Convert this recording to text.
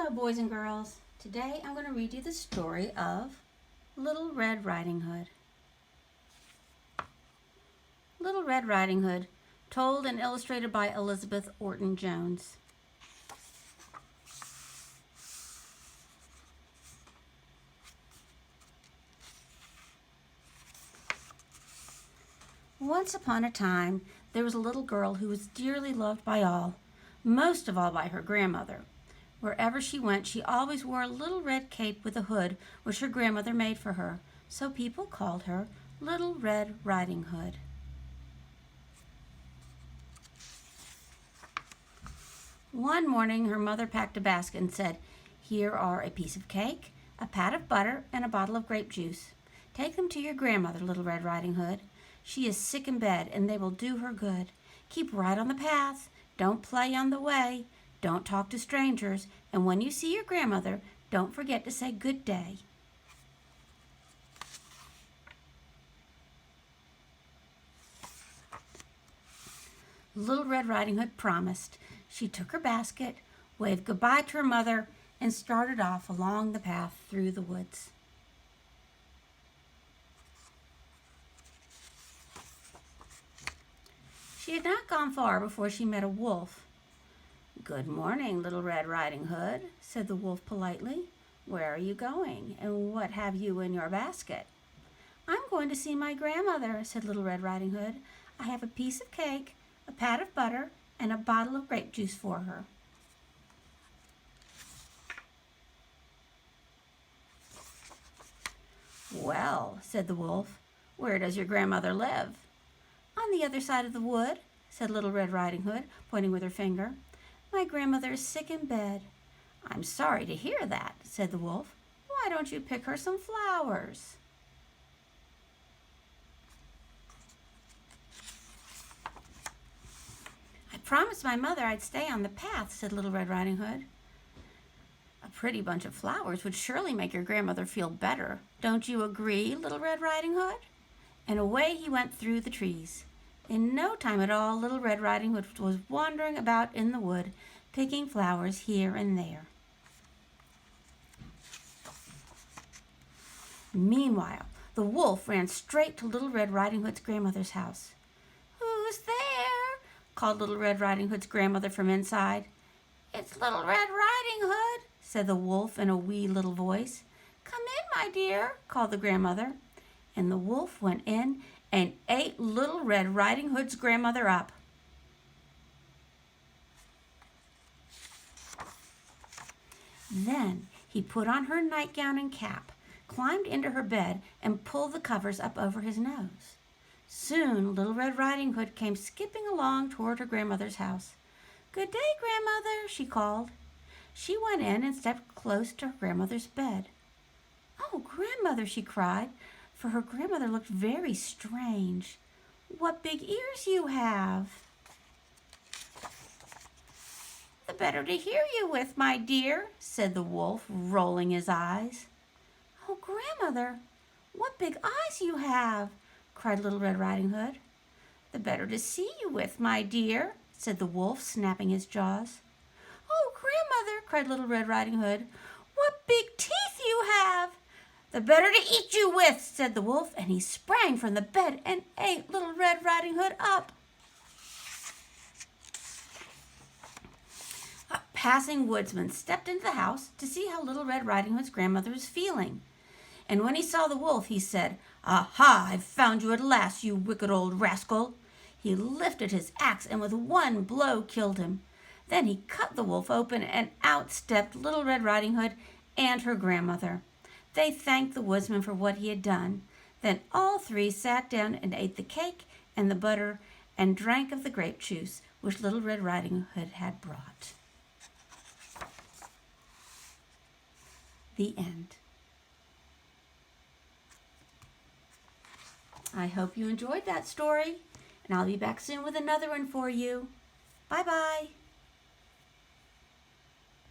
Hello, boys and girls. Today I'm going to read you the story of Little Red Riding Hood. Little Red Riding Hood, told and illustrated by Elizabeth Orton Jones. Once upon a time, there was a little girl who was dearly loved by all, most of all by her grandmother. Wherever she went, she always wore a little red cape with a hood which her grandmother made for her, so people called her Little Red Riding Hood. One morning, her mother packed a basket and said, "Here are a piece of cake, a pat of butter, and a bottle of grape juice. Take them to your grandmother, Little Red Riding Hood. She is sick in bed, and they will do her good. Keep right on the path. Don't play on the way. Don't talk to strangers. And when you see your grandmother, don't forget to say good day." Little Red Riding Hood promised. She took her basket, waved goodbye to her mother, and started off along the path through the woods. She had not gone far before she met a wolf. "Good morning, Little Red Riding Hood," said the wolf politely. "Where are you going, and what have you in your basket?" "I'm going to see my grandmother," said Little Red Riding Hood. "I have a piece of cake, a pat of butter, and a bottle of grape juice for her." "Well," said the wolf, "where does your grandmother live?" "On the other side of the wood," said Little Red Riding Hood, pointing with her finger. "My grandmother is sick in bed." "I'm sorry to hear that," said the wolf. "Why don't you pick her some flowers?" "I promised my mother I'd stay on the path," said Little Red Riding Hood. "A pretty bunch of flowers would surely make your grandmother feel better. Don't you agree, Little Red Riding Hood?" And away he went through the trees. In no time at all, Little Red Riding Hood was wandering about in the wood, picking flowers here and there. Meanwhile, the wolf ran straight to Little Red Riding Hood's grandmother's house. "Who's there?" called Little Red Riding Hood's grandmother from inside. "It's Little Red Riding Hood," said the wolf in a wee little voice. "Come in, my dear," called the grandmother. And the wolf went in and ate Little Red Riding Hood's grandmother up. Then he put on her nightgown and cap, climbed into her bed, and pulled the covers up over his nose. Soon Little Red Riding Hood came skipping along toward her grandmother's house. "Good day, grandmother," she called. She went in and stepped close to her grandmother's bed. "Oh, grandmother," she cried, for her grandmother looked very strange. "What big ears you have!" "The better to hear you with, my dear," said the wolf, rolling his eyes. "Oh, grandmother, what big eyes you have!" cried Little Red Riding Hood. "The better to see you with, my dear," said the wolf, snapping his jaws. "Oh, grandmother," cried Little Red Riding Hood, "what big teeth you have!" "The better to eat you with," said the wolf, and he sprang from the bed and ate Little Red Riding Hood up. A passing woodsman stepped into the house to see how Little Red Riding Hood's grandmother was feeling. And when he saw the wolf, he said, "Aha, I've found you at last, you wicked old rascal." He lifted his axe and with one blow killed him. Then he cut the wolf open, and out stepped Little Red Riding Hood and her grandmother. They thanked the woodsman for what he had done. Then all three sat down and ate the cake and the butter and drank of the grape juice which Little Red Riding Hood had brought. The end. I hope you enjoyed that story, and I'll be back soon with another one for you. Bye-bye.